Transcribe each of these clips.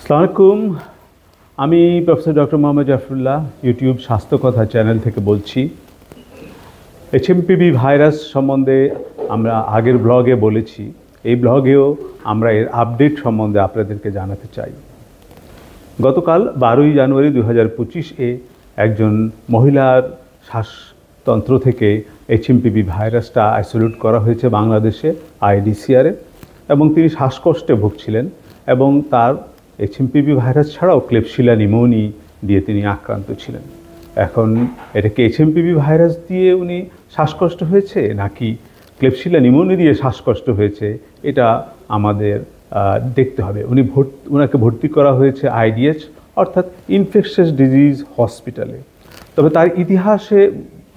আসসালামু আলাইকুম। আমি professor doctor Mohammad Zafrullah YouTube স্বাস্থ্য কথা চ্যানেল থেকে বলছি। এইচএমপিভি ভাইরাস সম্বন্ধে আমরা আগের ব্লগে বলেছি, এই ব্লগেও আমরা এর আপডেট সম্বন্ধে আপনাদেরকে জানাতে চাই। গতকাল 12ই জানুয়ারি 2025-এ একজন মহিলার শ্বাসতন্ত্র থেকে এইচএমপিভি ভাইরাসটা আইসোলেট করা হয়েছে বাংলাদেশে আইডিসিআরে, এবং তিনি শ্বাসকষ্টে ভুগছিলেন এবং তার এইচএমপিভি ভাইরাস ছাড়াও ক্লেবশিলা নিউমোনি দিয়ে তিনি আক্রান্ত ছিলেন। এখন এটাকে এইচএমপিভি ভাইরাস দিয়ে উনি শ্বাসকষ্ট হয়েছে নাকি ক্লেবশিলা নিউমোনি দিয়ে শ্বাসকষ্ট হয়েছে, এটা আমাদের দেখতে হবে। ওনাকে ভর্তি করা হয়েছে আইডিএইচ অর্থাৎ ইনফেকশাস ডিজিজ হসপিটালে। তবে তার ইতিহাসে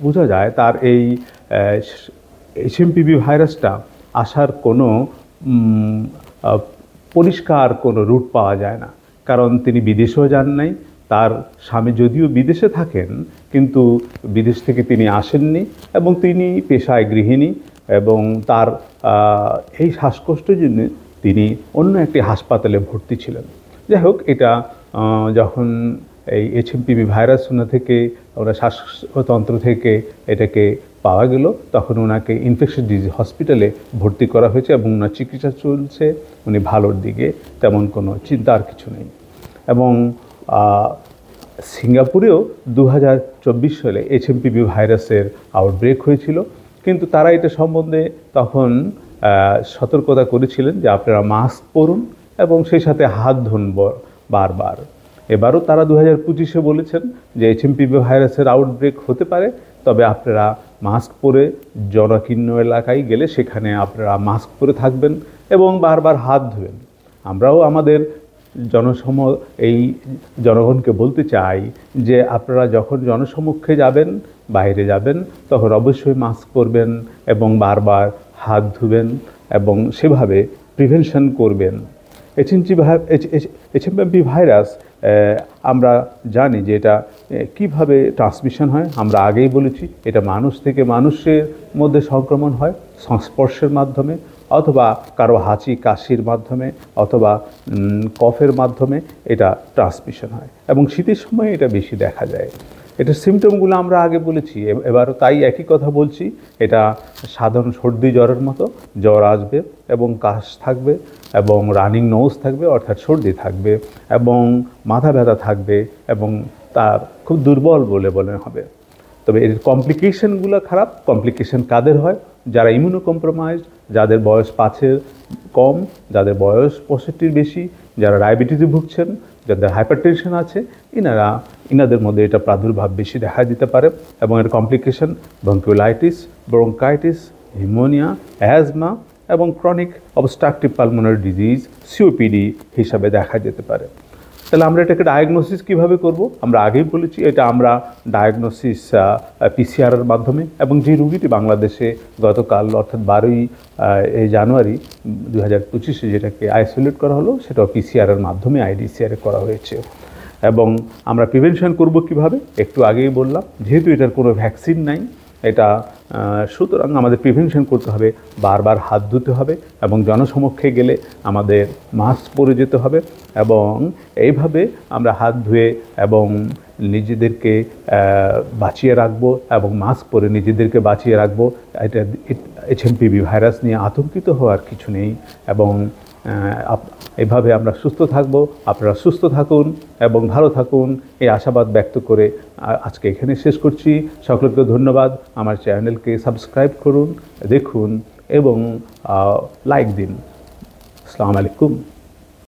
বোঝা যায় তার এই এইচএমপিভি ভাইরাসটা আসার কোনো পরিষ্কার কোনো রুট পাওয়া যায় না, কারণ তিনি বিদেশেও যান নাই। তার স্বামী যদিও বিদেশে থাকেন, কিন্তু বিদেশ থেকে তিনি আসেননি এবং তিনি পেশায় গৃহিণী, এবং তার এই শ্বাসকষ্টের জন্য তিনি অন্য একটি হাসপাতালে ভর্তি ছিলেন। যাই হোক, এটা যখন এই এইচএমপিভি ভাইরাস থেকে শ্বাসতন্ত্র থেকে এটাকে পাওয়া গেল, তখন ওনাকে ইনফেকশাস ডিজিজ হসপিটালে ভর্তি করা হয়েছে এবং ওনার চিকিৎসা চলছে। উনি ভালোর দিকে, তেমন কোনো চিন্তার কিছু নেই। এবং সিঙ্গাপুরেও 2024 সালে এইচএমপিভি ভাইরাসের আউটব্রেক হয়েছিল, কিন্তু তারা এটা সম্বন্ধে তখন সতর্কতা করেছিলেন যে আপনারা মাস্ক পরুন এবং সেই সাথে হাত ধুন বারবার। এবারও তারা 2025-এ বলেছেন যে এইচএমপিভি ভাইরাসের আউটব্রেক হতে পারে, তবে আপনারা মাস্ক পরে জনাকীর্ণ এলাকায় গেলে সেখানে আপনারা মাস্ক পরে থাকবেন এবং বারবার হাত ধুবেন। আমরাও আমাদের এই জনগণকে বলতে চাই যে আপনারা যখন জনসমক্ষে যাবেন, বাইরে যাবেন, তখন অবশ্যই মাস্ক পরবেন এবং বারবার হাত ধুবেন এবং সেভাবে প্রিভেনশন করবেন। এইচএমপিভি ভাইরাস আমরা জানি যে এটা কীভাবে ট্রান্সমিশন হয়। আমরা আগেই বলেছি, এটা মানুষ থেকে মানুষের মধ্যে সংক্রমণ হয় সংস্পর্শের মাধ্যমে, অথবা কারো হাঁচি কাশির মাধ্যমে, অথবা কফের মাধ্যমে এটা ট্রান্সমিশন হয়, এবং শীতের সময় এটা বেশি দেখা যায়। এটার সিমটমগুলো আমরা আগে বলেছি, এবারও তাই একই কথা বলছি। এটা সাধারণ সর্দি জ্বরের মতো, জ্বর আসবে এবং কাশ থাকবে এবং রানিং নোজ থাকবে অর্থাৎ সর্দি থাকবে এবং মাথা ব্যথা থাকবে এবং তার খুব দুর্বল বলে হবে। তবে এর কমপ্লিকেশনগুলো খারাপ। কমপ্লিকেশন কাদের হয়? যারা ইমিউনো কম্প্রোমাইজড, যাদের বয়স 5-এর কম, যাদের বয়স 65-র বেশি, যারা ডায়াবেটিসে ভুগছেন, যাদের হাইপারটেনশন আছে, ইনাদের মধ্যে এটা প্রাদুর্ভাব বেশি দেখা দিতে পারে। এবং এর complication bronchiolitis, bronchitis, pneumonia, asthma এবং chronic obstructive pulmonary disease COPD হিসাবে দেখা যেতে পারে। তাহলে আমরা এটাকে ডায়াগনোসিস কীভাবে করব? আমরা আগেই বলেছি, এটা আমরা ডায়াগনোসিস পিসিআরের মাধ্যমে, এবং যে রুগীটি বাংলাদেশে গতকাল অর্থাৎ 12ই জানুয়ারি 2025-এ যেটাকে আইসোলেট করা হলো, সেটাও পিসিআরের মাধ্যমে আইডিসিআরে করা হয়েছে। এবং আমরা প্রিভেনশন করব কিভাবে? একটু আগেই বললাম, যেহেতু এটার কোনো ভ্যাকসিন নাই, এটা সুতরাং আমাদের প্রিভেনশন করতে হবে, বারবার হাত ধুতে হবে এবং জনসমক্ষে গেলে আমাদের মাস্ক পরে যেতে হবে। এবং এইভাবে আমরা হাত ধুয়ে এবং নিজেদেরকে বাঁচিয়ে রাখবো এবং মাস্ক পরে নিজেদেরকে বাঁচিয়ে রাখবো। এটা এইচএমপিভি ভাইরাস নিয়ে আতঙ্কিত হওয়ার কিছু নেই, এবং এইভাবে আমরা সুস্থ থাকব। আপনারা সুস্থ থাকুন এবং ভালো থাকুন, এই আশাবাদ ব্যক্ত করে আজকে এখানে শেষ করছি। সকলকে ধন্যবাদ। আমার চ্যানেলকে সাবস্ক্রাইব করুন, দেখুন এবং লাইক দিন। আসসালামু আলাইকুম।